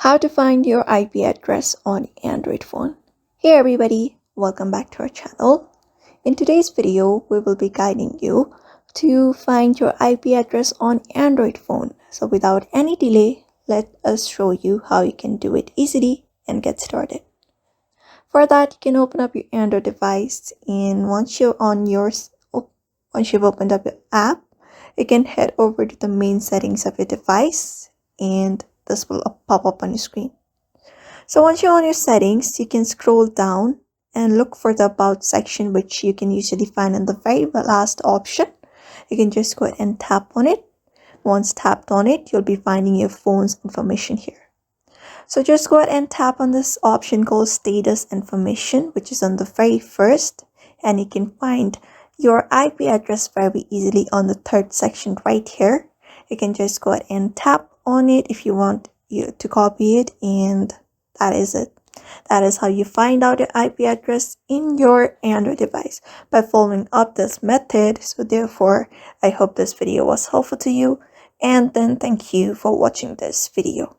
How to find your IP address on Android phone. Hey everybody, welcome back to our channel. In today's video, we will be guiding you to find your IP address on Android phone. So without any delay, let us show you how you can do it easily and get started. For that, you can open up your Android device, and once you've opened up your app, you can head over to the main settings of your device, and this will pop up on your screen. So once you're on your settings, you can scroll down and look for the About section, which you can usually find in the very last option. You can just go ahead and tap on it. Once tapped on it, you'll be finding your phone's information here. So just go ahead and tap on this option called Status Information, which is on the very first, and you can find your IP address very easily on the third section right here. You can just go ahead and tap on it if you want to copy it, and that is it. That is how you find out your IP address in your Android device by following up this method. So therefore, I hope this video was helpful to you, and then thank you for watching this video.